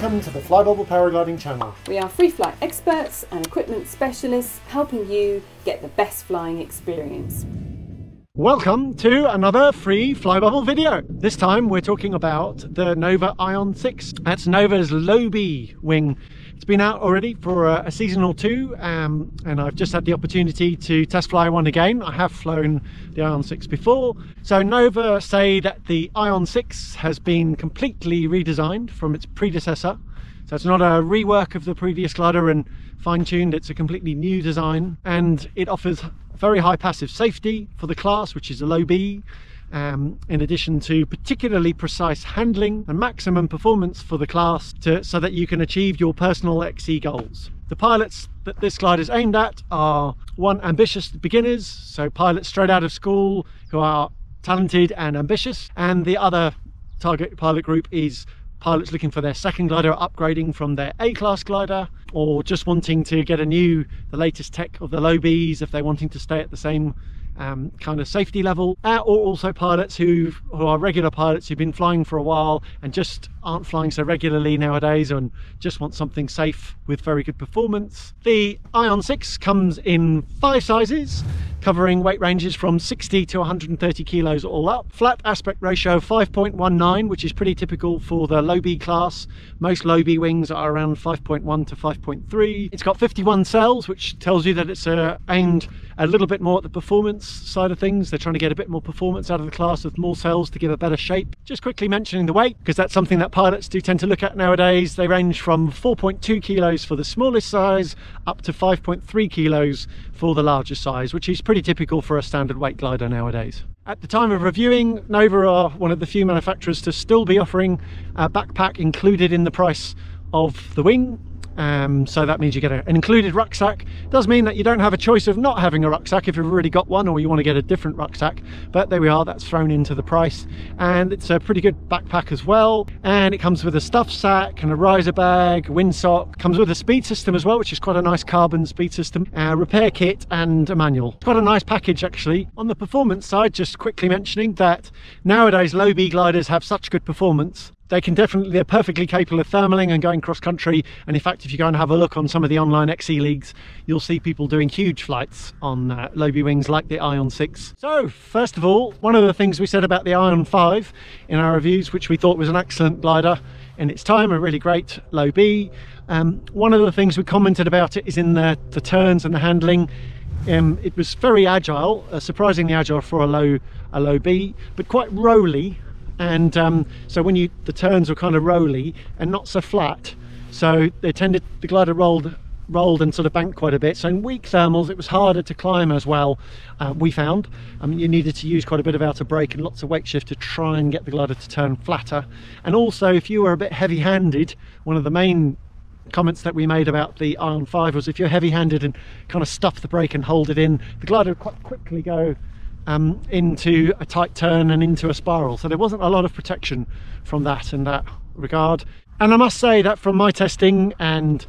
Welcome to the Flybubble Paragliding channel. We are free flight experts and equipment specialists helping you get the best flying experience. Welcome to another free Flybubble video. This time we're talking about the Nova Ion 6. That's Nova's low B wing. It's been out already for a season or two, and I've just had the opportunity to test fly one again. I have flown the Ion 6 before. So Nova say that the Ion 6 has been completely redesigned from its predecessor. So it's not a rework of the previous glider and fine-tuned, it's a completely new design, and it offers very high passive safety for the class, which is a low B, in addition to particularly precise handling and maximum performance for the class so that you can achieve your personal XC goals. The pilots that this glider is aimed at are, one, ambitious beginners, so pilots straight out of school who are talented and ambitious, and the other target pilot group is pilots looking for their second glider, upgrading from their A-class glider, or just wanting to get the latest tech of the low Bs if they're wanting to stay at the same kind of safety level, or also pilots who are regular pilots who've been flying for a while and just aren't flying so regularly nowadays and just want something safe with very good performance. The Ion 6 comes in 5 sizes, covering weight ranges from 60 to 130 kilos all up. Flat aspect ratio 5.19, which is pretty typical for the low B class. Most low B wings are around 5.1 to 5.3. It's got 51 cells, which tells you that it's aimed a little bit more at the performance side of things. They're trying to get a bit more performance out of the class with more cells to give a better shape. Just quickly mentioning the weight, because that's something that pilots do tend to look at nowadays. They range from 4.2 kilos for the smallest size up to 5.3 kilos for the largest size, which is pretty typical for a standard weight glider nowadays. At the time of reviewing, Nova are one of the few manufacturers to still be offering a backpack included in the price of the wing. So that means you get an included rucksack. It does mean that you don't have a choice of not having a rucksack if you've already got one or you want to get a different rucksack, but there we are, that's thrown into the price. And it's a pretty good backpack as well, and it comes with a stuff sack and a riser bag, windsock, comes with a speed system as well, which is quite a nice carbon speed system, a repair kit and a manual. It's quite a nice package actually. On the performance side, just quickly mentioning that nowadays low B gliders have such good performance. They're perfectly capable of thermaling and going cross country, and in fact if you go and have a look on some of the online XC leagues, you'll see people doing huge flights on low B wings like the Ion 6. So first of all, one of the things we said about the Ion 5 in our reviews, which we thought was an excellent glider in its time, a really great low B. One of the things we commented about it is in the turns and the handling. It was very agile, surprisingly agile for a low B, but quite rolly. And so the turns were kind of rolly and not so flat, so the glider rolled and sort of banked quite a bit. So in weak thermals it was harder to climb as well, we found. You needed to use quite a bit of outer brake and lots of weight shift to try and get the glider to turn flatter. And also if you were a bit heavy-handed, one of the main comments that we made about the Ion 5 was if you're heavy-handed and kind of stuff the brake and hold it in, the glider would quite quickly go into a tight turn and into a spiral. So there wasn't a lot of protection from that in that regard. And I must say that from my testing and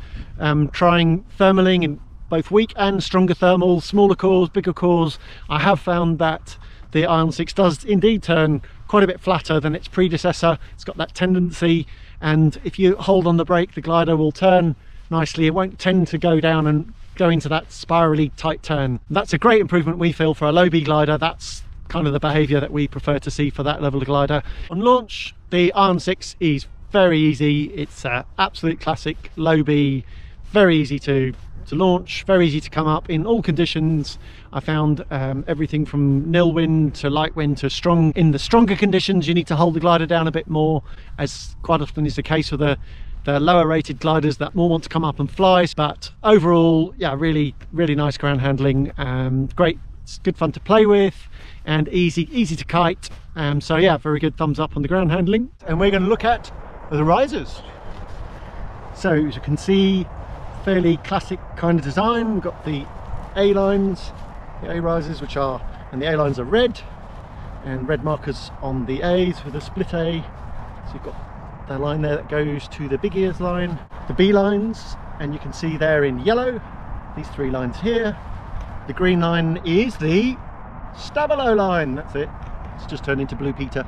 trying thermaling in both weak and stronger thermals, smaller cores, bigger cores, I have found that the Ion 6 does indeed turn quite a bit flatter than its predecessor. It's got that tendency, and if you hold on the brake the glider will turn nicely. It won't tend to go down and go into that spirally tight turn. That's a great improvement we feel for a low B glider. That's kind of the behaviour that we prefer to see for that level of glider. On launch, the Ion 6 is very easy. It's an absolute classic low B, very easy to launch, very easy to come up in all conditions. I found everything from nil wind to light wind to strong. In the stronger conditions you need to hold the glider down a bit more, as quite often is the case with the lower rated gliders that more want to come up and fly. But overall, yeah, really nice ground handling, great, it's good fun to play with and easy to kite. So yeah, very good thumbs up on the ground handling. And we're going to look at the risers. So as you can see, fairly classic kind of design. We've got the A lines, the A risers, and the A lines are red, and red markers on the A's with a split A. So you've got the line there that goes to the big ears line, the B lines, and you can see there in yellow these 3 lines here. The green line is the Stabilo line. That's it. It's just turned into Blue Peter.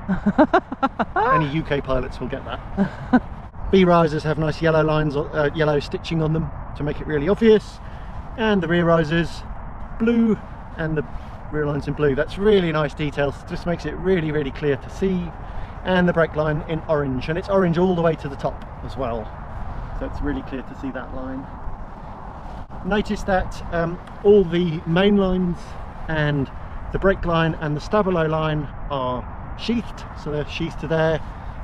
Any UK pilots will get that. B risers have nice yellow lines, yellow stitching on them to make it really obvious, and the rear risers blue and the rear lines in blue. That's really nice details, just makes it really clear to see. And the brake line in orange, and it's orange all the way to the top as well, so it's really clear to see that line. Notice that all the main lines and the brake line and the stabilo line are sheathed, so they're sheathed to there,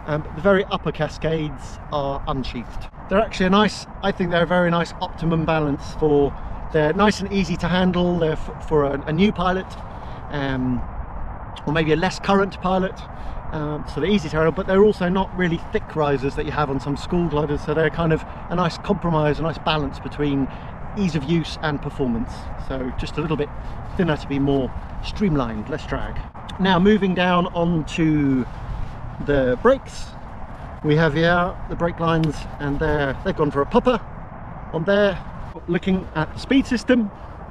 but the very upper cascades are unsheathed. They're actually a nice, I think they're a very nice optimum balance for, they're nice and easy to handle, they're for a new pilot, or maybe a less current pilot, so they're easy to handle, but they're also not really thick risers that you have on some school gliders, so they're kind of a nice compromise, a nice balance between ease of use and performance, so just a little bit thinner to be more streamlined, less drag. Now moving down onto the brakes, we have here the brake lines, and they've gone for a popper on there. Looking at the speed system,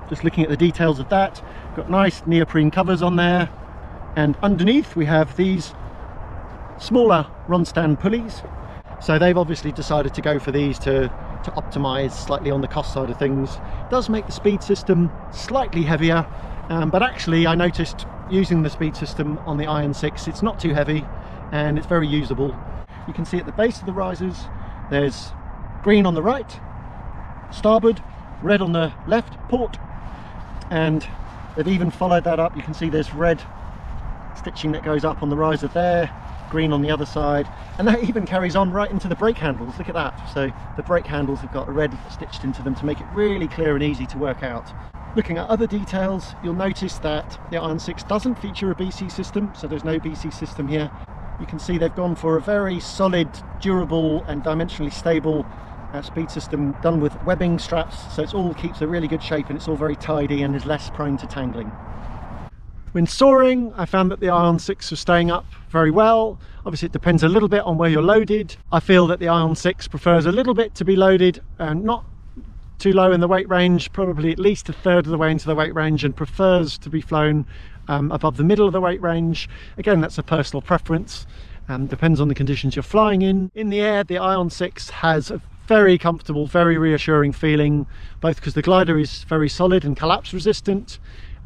just looking at the details of that, got nice neoprene covers on there, and underneath we have these smaller run stand pulleys, so they've obviously decided to go for these to optimize slightly on the cost side of things. It does make the speed system slightly heavier, but actually I noticed using the speed system on the Ion 6 it's not too heavy and it's very usable. You can see at the base of the risers there's green on the right starboard, red on the left port, and they've even followed that up. You can see there's red stitching that goes up on the riser there, green on the other side, and that even carries on right into the brake handles. Look at that. So the brake handles have got a red stitched into them to make it really clear and easy to work out. Looking at other details, you'll notice that the Ion 6 doesn't feature a BC system, so there's no BC system here. You can see they've gone for a very solid, durable and dimensionally stable speed system done with webbing straps, so it all keeps a really good shape and it's all very tidy and is less prone to tangling. When soaring, I found that the Ion 6 was staying up very well. Obviously it depends a little bit on where you're loaded. I feel that the Ion 6 prefers a little bit to be loaded and not too low in the weight range, probably at least a third of the way into the weight range, and prefers to be flown above the middle of the weight range. Again, that's a personal preference, depends on the conditions you're flying in. In the air, the Ion 6 has a very comfortable, very reassuring feeling, both because the glider is very solid and collapse resistant.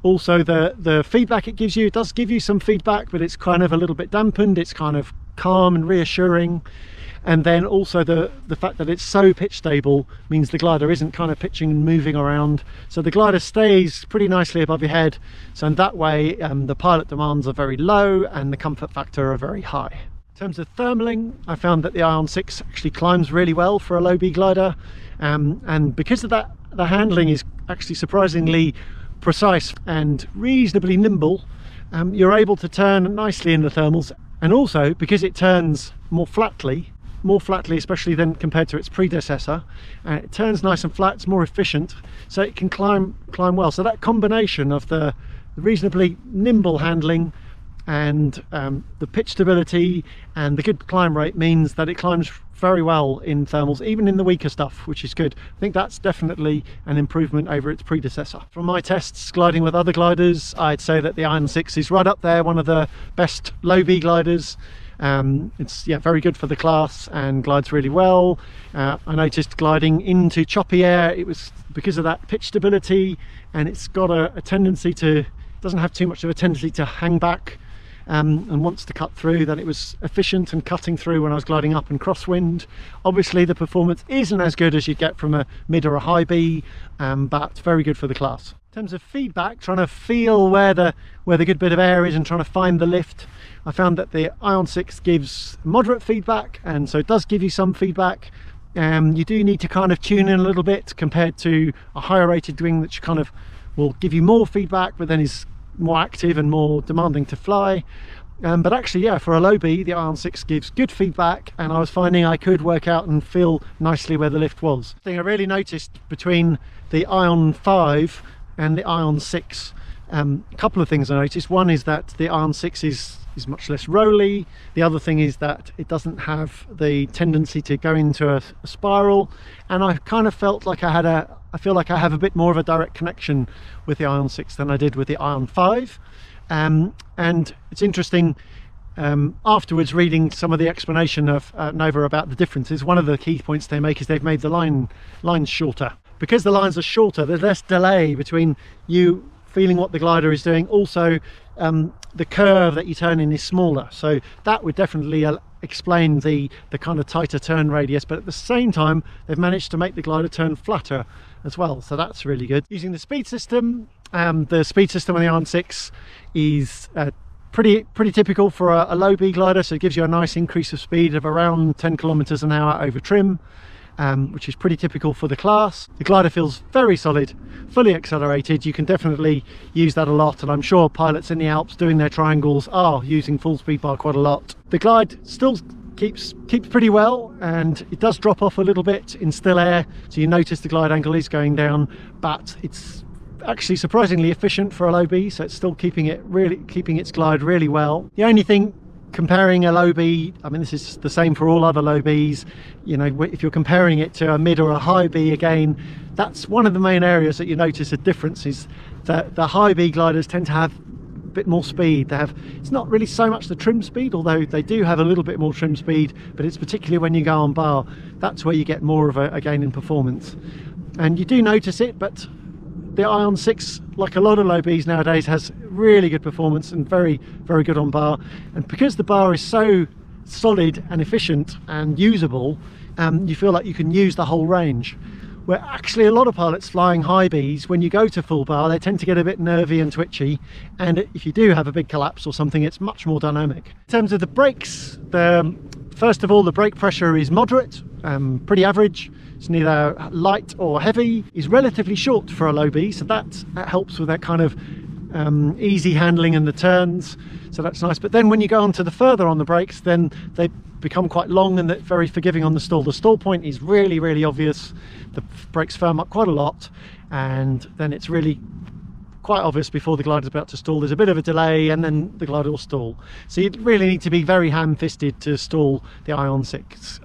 Also the feedback it gives you, it does give you some feedback, but it's kind of a little bit dampened, it's kind of calm and reassuring. And then also the fact that it's so pitch stable means the glider isn't kind of pitching and moving around, so the glider stays pretty nicely above your head, so in that way the pilot demands are very low and the comfort factor are very high. In terms of thermaling, I found that the Ion 6 actually climbs really well for a low B glider, and because of that, the handling is actually surprisingly precise and reasonably nimble. You're able to turn nicely in the thermals, and also because it turns more flatly especially than compared to its predecessor, it turns nice and flat, it's more efficient, so it can climb well. So that combination of the reasonably nimble handling and the pitch stability and the good climb rate means that it climbs very well in thermals, even in the weaker stuff, which is good. I think that's definitely an improvement over its predecessor. From my tests gliding with other gliders, I'd say that the Ion 6 is right up there, one of the best low B gliders. It's very good for the class and glides really well. I noticed gliding into choppy air, it was because of that pitch stability, and it's got a tendency to, doesn't have too much of a tendency to hang back and wants to cut through, that it was efficient and cutting through when I was gliding up in crosswind. Obviously the performance isn't as good as you'd get from a mid or a high B, but very good for the class. In terms of feedback, trying to feel where the good bit of air is and trying to find the lift, I found that the Ion 6 gives moderate feedback, and so it does give you some feedback. You do need to kind of tune in a little bit compared to a higher rated wing, which kind of will give you more feedback but then is more active and more demanding to fly. But actually, yeah, for a low B, the Ion 6 gives good feedback, and I was finding I could work out and feel nicely where the lift was. The thing I really noticed between the Ion 5 and the Ion 6, a couple of things I noticed. One is that the Ion 6 is much less rolly. The other thing is that it doesn't have the tendency to go into a spiral, and I kind of felt like I feel like I have a bit more of a direct connection with the Ion 6 than I did with the Ion 5. And it's interesting, afterwards, reading some of the explanation of Nova about the differences, one of the key points they make is they've made the lines shorter. Because the lines are shorter, there's less delay between you feeling what the glider is doing. Also, the curve that you turn in is smaller, so that would definitely explain the kind of tighter turn radius, but at the same time they've managed to make the glider turn flatter as well, so that's really good. Using the speed system, the speed system on the Ion 6 is pretty typical for a low B glider, so it gives you a nice increase of speed of around 10 kilometers an hour over trim, which is pretty typical for the class. The glider feels very solid, fully accelerated. You can definitely use that a lot, and I'm sure pilots in the Alps doing their triangles are using full speed bar quite a lot. The glide still keeps pretty well, and it does drop off a little bit in still air, so you notice the glide angle is going down, but it's actually surprisingly efficient for a low B, so it's still keeping its glide really well. The only thing, comparing a low B, I mean this is the same for all other low Bs, you know, if you're comparing it to a mid or a high B, again, that's one of the main areas that you notice a difference, is that the high B gliders tend to have a bit more speed. It's not really so much the trim speed, although they do have a little bit more trim speed, but it's particularly when you go on bar, that's where you get more of a gain in performance. And you do notice it, but the Ion 6, like a lot of low Bs nowadays, has really good performance and very good on bar. And because the bar is so solid and efficient and usable, you feel like you can use the whole range. Where actually a lot of pilots flying high Bs, when you go to full bar, they tend to get a bit nervy and twitchy, and if you do have a big collapse or something, it's much more dynamic. In terms of the brakes, first of all, the brake pressure is moderate, pretty average. It's neither light or heavy. It's relatively short for a low B, so that helps with that kind of easy handling in the turns, so that's nice. But then when you go on to the further on the brakes, then they become quite long and they're very forgiving on the stall. The stall point is really obvious. The brakes firm up quite a lot, and then it's really quite obvious before the glider is about to stall. There's a bit of a delay and then the glider will stall. So you really need to be very ham-fisted to stall the Ion 6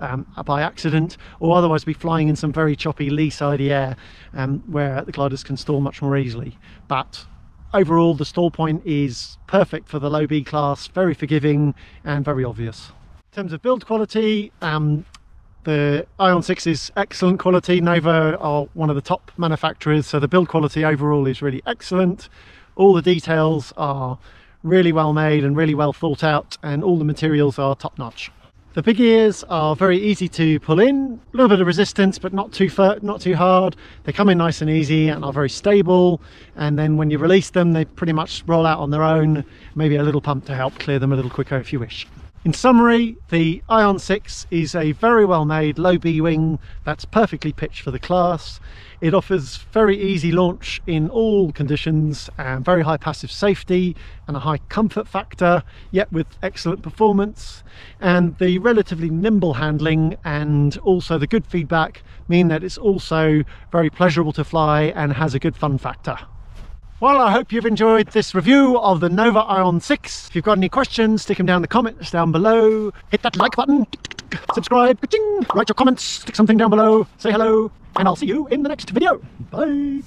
by accident, or otherwise be flying in some very choppy lee-sidey air where the gliders can stall much more easily. But overall, the stall point is perfect for the low B class, very forgiving and very obvious. In terms of build quality, the Ion 6 is excellent quality. Nova are one of the top manufacturers, so the build quality overall is really excellent. All the details are really well made and really well thought out, and all the materials are top notch. The big ears are very easy to pull in, a little bit of resistance, but not too hard. They come in nice and easy and are very stable, and then when you release them, they pretty much roll out on their own, maybe a little pump to help clear them a little quicker if you wish. In summary, the Ion 6 is a very well made low B wing that's perfectly pitched for the class. It offers very easy launch in all conditions, and very high passive safety and a high comfort factor, yet with excellent performance. And the relatively nimble handling and also the good feedback mean that it's also very pleasurable to fly and has a good fun factor. Well, I hope you've enjoyed this review of the Nova Ion 6. If you've got any questions, stick them down in the comments down below. Hit that like button, subscribe, write your comments, stick something down below, say hello, and I'll see you in the next video. Bye.